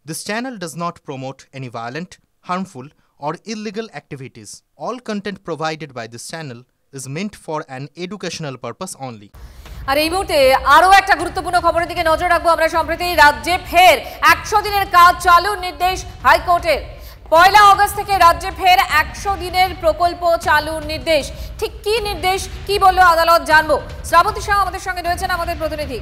This channel does not promote any violent, harmful, or illegal activities. All content provided by this channel is meant for an educational purpose only. আর এই মুহূর্তে আরো একটা গুরুত্বপূর্ণ খবরের দিকে নজর রাখবো আমরা। সম্প্রতি রাজ্যে ফের 100 দিনের কাজ চালুর নির্দেশ হাইকোর্টের। 1 আগস্ট থেকে রাজ্যে ফের 100 দিনের প্রকল্প চালুর নির্দেশ। ঠিক কি নির্দেশ, কি বলল আদালত, জানবো। শ্রাবন্তী শাহ আমাদের সঙ্গে রয়েছেন, আমাদের প্রতিনিধি।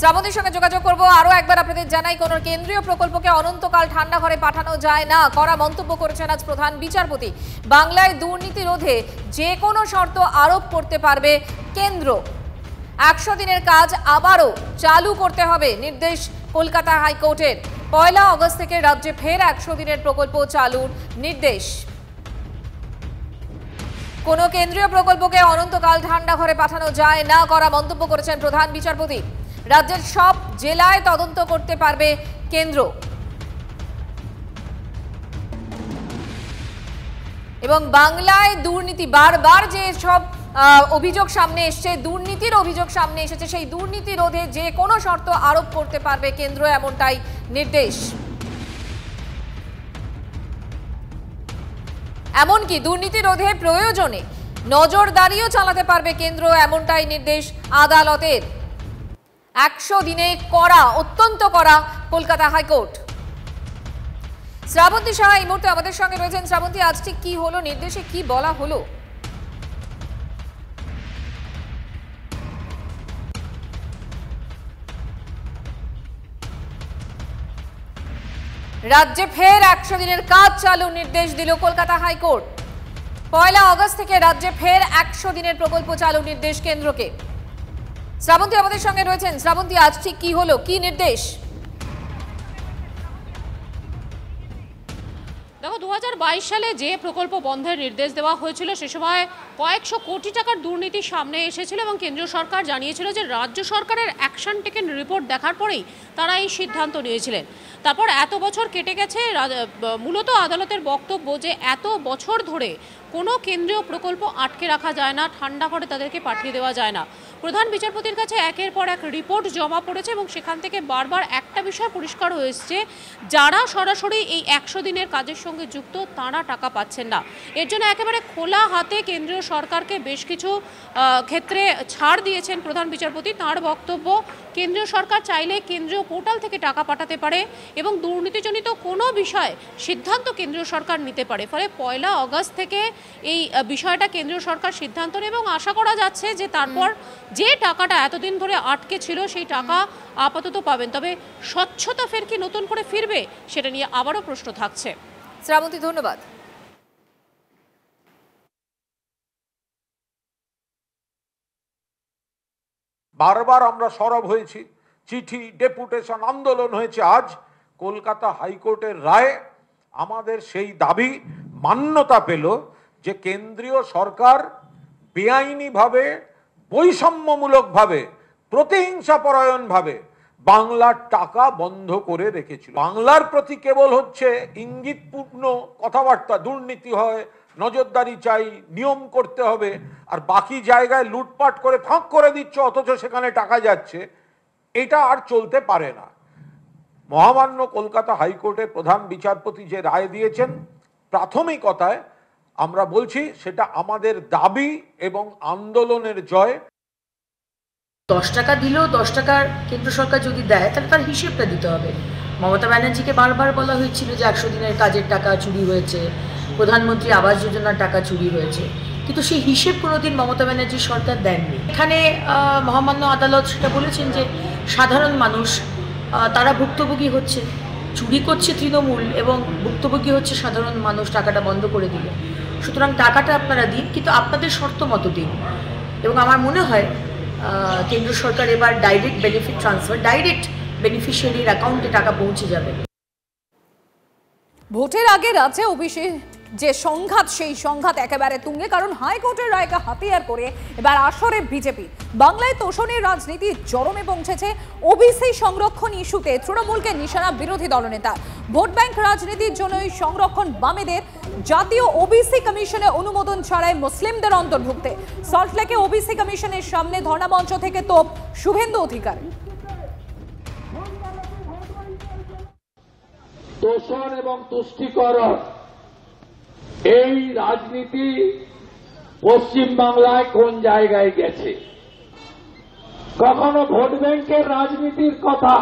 শ্রাবন্তীর সঙ্গে যোগাযোগ করবো। আরো একবার আপনাদের জানাই, কোন কেন্দ্রীয় প্রকল্পকে অনন্তকাল ঠান্ডা ঘরে পাঠানো যায় না, কড়া মন্তব্য করেছেন আজ প্রধান বিচারপতি। বাংলায় দুর্নীতি রোধে যে কোনো শর্ত আরোপ করতে পারবে কেন্দ্র। 100 দিনের কাজ আবারও চালু করতে হবে, নির্দেশ কলকাতা হাইকোর্টের। 1 আগস্ট থেকে রাজ্যে ফের 100 দিনের প্রকল্প চালুর নির্দেশ। কোন কেন্দ্রীয় প্রকল্পকে অনন্তকাল ঠান্ডা ঘরে পাঠানো যায় না, কড়া মন্তব্য করেছেন প্রধান বিচারপতি। রাজ্যের সব জেলায় তদন্ত করতে পারবে কেন্দ্র। এবং বাংলায় দুর্নীতি, বারবার যে সব অভিযোগ সামনে এসছে, দুর্নীতির অভিযোগ সামনে এসেছে, সেই দুর্নীতি রোধে যে কোনো শর্ত আরোপ করতে পারবে কেন্দ্র, এমনটাই নির্দেশ। এমনকি দুর্নীতি রোধে প্রয়োজনে নজরদারিও চালাতে পারবে কেন্দ্র, এমনটাই নির্দেশ আদালতের। 100 দিনে কড়া, অত্যন্ত কড়া কলকাতা হাইকোর্ট। শ্রাবন্তী শাহ এই মুহূর্তে আমাদের সঙ্গে রয়েছেন। শ্রাবন্তী, আজ ঠিক কি হলো, নির্দেশে কি বলা হলো? রাজ্যে ফের 100 দিনের কাজ চালুর নির্দেশ দিল কলকাতা হাইকোর্ট। 1 আগস্ট থেকে রাজ্যে ফের 100 দিনের প্রকল্প চালুর নির্দেশ কেন্দ্রকে। শ্রাবন্তী আমাদের সঙ্গে রয়েছেন। শ্রাবন্তী, আজ ঠিক কি হলো, কি নির্দেশ? দেখো, 2022 সালে যে প্রকল্প বন্ধের নির্দেশ দেওয়া হয়েছিল, সে সময় কয়েকশো কোটি টাকার দুর্নীতি সামনে এসেছিল এবং কেন্দ্রীয় সরকার জানিয়েছিল যে রাজ্য সরকারের অ্যাকশন টেকেন রিপোর্ট দেখার পরেই তারা এই সিদ্ধান্ত নিয়েছিলেন। তারপর এত বছর কেটে গেছে। মূলত আদালতের বক্তব্য যে এত বছর ধরে কোনো কেন্দ্রীয় প্রকল্প আটকে রাখা যায় না, ঠান্ডা ঘরে তাদেরকে পাঠিয়ে দেওয়া যায় না। প্রধান বিচারপতির কাছে একের পর এক রিপোর্ট জমা পড়েছে এবং সেখান থেকে বারবার একটা বিষয় পরিষ্কার হয়েছে, যারা সরাসরি এই 100 দিনের কাজের সঙ্গে যুক্ত তারা টাকা পাচ্ছেন না। এর জন্য একেবারে খোলা হাতে কেন্দ্রীয় সরকারকে বেশ কিছু ক্ষেত্রে ছাড় দিয়েছেন প্রধান বিচারপতি। তাঁর বক্তব্য, কেন্দ্রীয় সরকার চাইলে কেন্দ্রীয় পোর্টাল থেকে টাকা পাঠাতে পারে এবং দুর্নীতিজনিত কোনো বিষয় সিদ্ধান্ত কেন্দ্রীয় সরকার নিতে পারে। ফলে 1 আগস্ট থেকে এই বিষয়টা কেন্দ্রীয় সরকার সিদ্ধান্ত নেবে এবং আশা করা যাচ্ছে যে তারপর যে টাকাটা এতদিন ধরে আটকে ছিল সেই টাকা আপাতত পাবেন। তবে স্বচ্ছতা ফের কি নতুন করে ফিরবে, সেটা নিয়ে আবারও প্রশ্ন থাকছে। শ্রাবন্তী, ধন্যবাদ। বারবার আমরা সরব হয়েছি, চিঠি, ডেপুটেশন, আন্দোলন হয়েছে। আজ কলকাতা হাইকোর্টের রায় আমাদের সেই দাবি মান্যতা পেল যে কেন্দ্রীয় সরকার বেআইনিভাবে, বৈষম্যমূলকভাবে, প্রতিহিংসাপরায়ণভাবে বাংলার টাকা বন্ধ করে রেখেছিল। বাংলার প্রতি কেবল হচ্ছে ইঙ্গিতপূর্ণ কথাবার্তা, দুর্নীতি হয়, নজরদারি চাই, নিয়ম করতে হবে, আর বাকি জায়গায় লুটপাট করে ফাঁক করে দিচ্ছে, অথচ সেখানে টাকা যাচ্ছে। এটা আর চলতে পারে না। মহামান্য কলকাতা হাইকোর্টের প্রধান বিচারপতি যে রায় দিয়েছেন, প্রাথমিকতায় আমরা বলছি সেটা আমাদের দাবি এবং আন্দোলনের জয়। 10 টাকা দিলেও 10 টাকার কেন্দ্র সরকার যদি দেয় তাহলে তার হিসেবটা দিতে হবে। মমতা ব্যানার্জিকে বারবার বলা হয়েছিল যে 100 দিনের কাজের টাকা চুরি হয়েছে, প্রধানমন্ত্রী আবাস যোজনার টাকা চুরি হয়েছে, কিন্তু সেই হিসেব কোনোদিন মমতা ব্যানার্জির সরকার দেননি। এখানে মহামান্য আদালত সেটা বলেছেন যে সাধারণ মানুষ তারা ভুক্তভোগী হচ্ছে, চুরি করছে তৃণমূল এবং ভুক্তভোগী হচ্ছে সাধারণ মানুষ টাকাটা বন্ধ করে দিলে। সুতরাং টাকাটা আপনারা দিন, কিন্তু আপনাদের শর্ত মতো দিন। এবং আমার মনে হয় কেন্দ্র সরকার এবার ডাইরেক্ট বেনিফিট ট্রান্সফার, ডাইরেক্ট বেনিফিশিয়ারির অ্যাকাউন্টে টাকা পৌঁছে যাবে। ভোটের আগে রাজ্যে ওবিসি যে সংঘাত, সেই সংঘাত একেবারে তুঙ্গে, কারণ হাইকোর্টের রায়কে হাতিয়ার করে এবার আসরে বিজেপি। বাংলায় তোষণের রাজনীতি চরমে পৌঁছেছে। ওবিসি সংরক্ষণ ইস্যুতে তৃণমূলকে নিশানা বিরোধী দলনেতা। ভোট ব্যাংক রাজনীতির জন্যই সংরক্ষণ বামেদের। জাতীয় ওবিসি কমিশনে অনুমোদন ছাড়াই মুসলিমদের অন্তর্ভুক্তে। সল্টলেকে ওবিসি কমিশনের সামনে ধর্ণামঞ্চ থেকে তোপ শুভেন্দু অধিকারী। তোষণ এবং তুষ্টিকরণ এই রাজনীতি পশ্চিমবাংলায় কোন জায়গায় গেছে? কখনো ভোট ব্যাংকের রাজনীতির কথা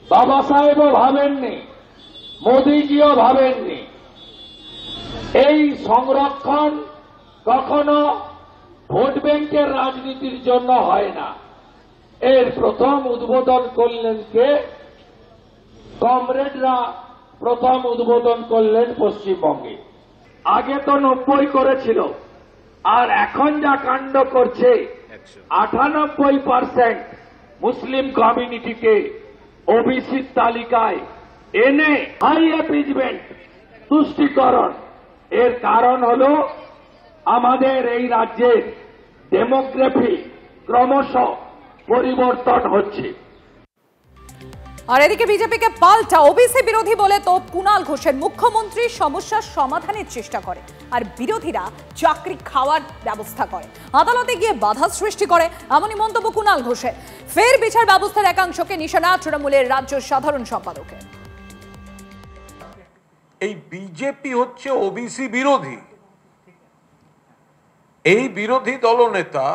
বাবা সাহেবও ভাবেননি, মোদিজিও ভাবেননি। এই সংরক্ষণ কখনো ভোট ব্যাংকের রাজনীতির জন্য হয় না। এর প্রথম উদ্বোধন করলেন কে? কমরেডরা প্রথম উদ্বোধন করলেন পশ্চিমবঙ্গে। আগে তো 90 করেছিল, আর এখন যা কাণ্ড করছে 98% মুসলিম কমিউনিটিকে ওবিসির তালিকায় এনে হাই এপিজমেন্ট তুষ্টিকরণ। এর কারণ হল আমাদের এই রাজ্যের ডেমোগ্রাফি ক্রমশ পরিবর্তন হচ্ছে। আর এদিকে বিজেপিকে পাল্টা ওবিসি বিরোধী বলে তো কুণাল ঘোষের। মুখ্যমন্ত্রী সমস্যার সমাধানের চেষ্টা করে আর বিরোধীরা চাকরি খাওয়ার ব্যবস্থা করে, আদালতে গিয়ে বাধা সৃষ্টি করে, এমনই মন্তব্য কুণাল ঘোষের। ফের বিচার ব্যবস্থার একাংশকে নিশানা তৃণমূলের রাজ্য সাধারণ সম্পাদকের। এই বিজেপি হচ্ছে ওবিসি বিরোধী। এই বিরোধী দলনেতা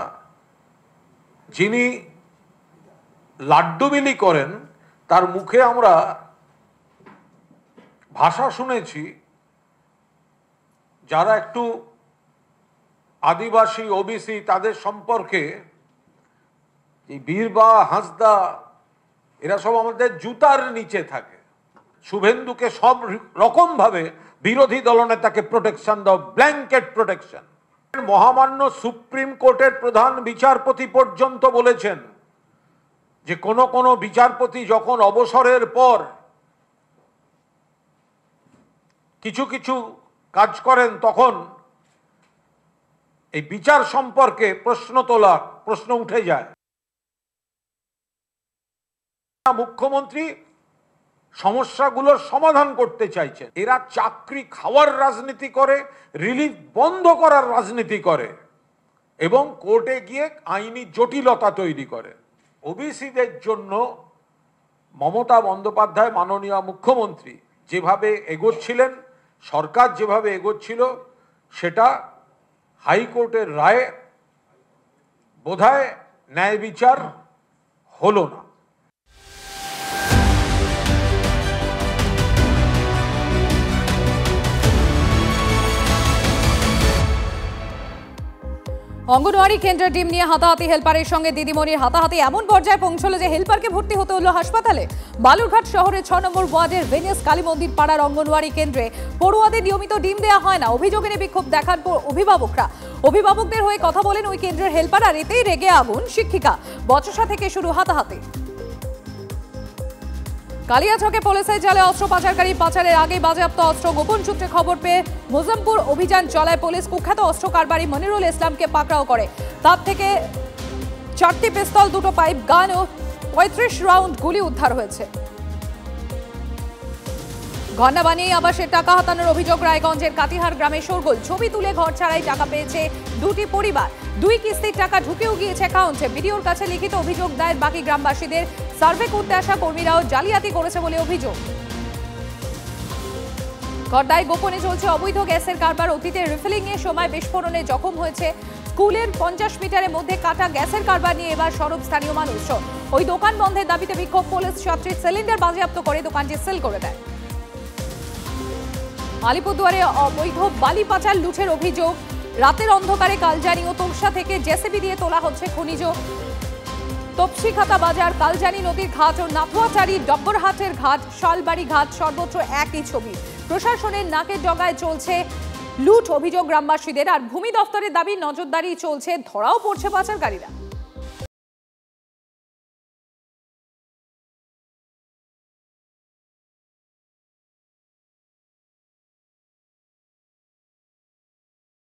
যিনি লাড্ডু বিলি করেন, তার মুখে আমরা ভাষা শুনেছি যারা একটু আদিবাসী ওবিসি তাদের সম্পর্কে, বীরবা হাঁসদা এরা সব আমাদের জুতার নিচে থাকে। শুভেন্দুকে সব রকম ভাবে বিরোধী দলনেতাকে প্রোটেকশন দাও, ব্ল্যাঙ্কেট প্রোটেকশন। মহামান্য সুপ্রিম কোর্টের প্রধান বিচারপতি পর্যন্ত বলেছেন যে কোন বিচারপতি যখন অবসরের পর কিছু কিছু কাজ করেন তখন এই বিচার সম্পর্কে প্রশ্ন উঠে যায়। মুখ্যমন্ত্রী সমস্যাগুলোর সমাধান করতে চাইছেন। এরা চাকরি খাওয়ার রাজনীতি করে, রিলিফ বন্ধ করার রাজনীতি করে এবং কোর্টে গিয়ে আইনি জটিলতা তৈরি করে। ওবিসিদের জন্য মমতা বন্দ্যোপাধ্যায় মাননীয় মুখ্যমন্ত্রী যেভাবে এগোচ্ছিলেন, সরকার যেভাবে এগোচ্ছিল, সেটা হাইকোর্টের রায়ে বোধহয় ন্যায় বিচার হলো না। অঙ্গনওয়াড়ি কেন্দ্রের ডিম নিয়ে হাতাহাতি, হেলপারের সঙ্গে দিদিমণির হাতাহাতি এমন পর্যায়ে পৌঁছলো যে হেলপারকে ভর্তি হতে হলো হাসপাতালে। বালুরঘাট শহরের 6 নম্বর ওয়ার্ডের ভেনিয়াস কালী মন্দির পাড়ার অঙ্গনওয়াড়ি কেন্দ্রে পড়ুয়াদের নিয়মিত ডিম দেওয়া হয় না। অভিযোগ এনে বিক্ষোভ দেখান অভিভাবকরা। অভিভাবকদের হয়ে কথা বলেন ওই কেন্দ্রের হেলপার, আর এতেই রেগে আগুন শিক্ষিকা। বচসা থেকে শুরু হাতাহাতি। কালিয়াচকে পুলিশের জালে অস্ত্র পাচারকারী, পাচারের আগে বাজেয়াপ্ত অস্ত্র। গোপন সূত্রে খবর পেয়ে মুজম্মপুর অভিযান চালায় পুলিশ। কুখ্যাত অস্ত্র কারবারি মনিরুল ইসলামকে পাকড়াও করে। তার থেকে 4টি পিস্তল, 2টো পাইপ গান ও 35 রাউন্ড গুলি উদ্ধার হয়েছে। ঘটনা বানিয়ে আবাসের টাকা হাতানোর অভিযোগ। রায়গঞ্জের কাটিহার গ্রামে শোরগোল। ছবি তুলে ঘর ছাড়াই টাকা পেয়েছে 2টি পরিবার। 2 কিস্তির টাকা ঢুকেও গিয়েছে অ্যাকাউন্টে। বিডিওর কাছে লিখিত অভিযোগ দায়ের বাকি গ্রামবাসীদের। সার্ভে করতে আসা কর্মীরাও জালিয়াতি করেছে বলে অভিযোগ। গড়দায় গোপনে চলছে অবৈধ গ্যাসের কারবার। অতীতে রিফিলিং এর সময় বিস্ফোরণে জখম হয়েছে। স্কুলের 50 মিটারের মধ্যে কাটা গ্যাসের কারবার নিয়ে এবার সরব স্থানীয় মানুষ। ওই দোকান বন্ধের দাবিতে বিক্ষোভ। পুলিশ 7টি সিলিন্ডার বাজেয়াপ্ত করে দোকানটি সিল করে দেয়। আলিপুরদুয়ারে অবৈধ বালি পাচার লুঠের অভিযোগ। রাতের অন্ধকারে কালজানি ও তোমসা থেকে জেসিবি দিয়ে তোলা হচ্ছে খনিজ। তপসিখাতা বাজার, কালজানি নদীর ঘাট ও নাথুয়াচারি ডব্বরহাটের ঘাট, শালবাড়ি ঘাট, সর্বত্র একই ছবি। প্রশাসনের নাকের ডগায় চলছে লুট। অভিযোগ গ্রামবাসীদের। আর ভূমি দফতরের দাবি নজরদারি চলছে, ধরাও পড়ছে পাচারকারীরা।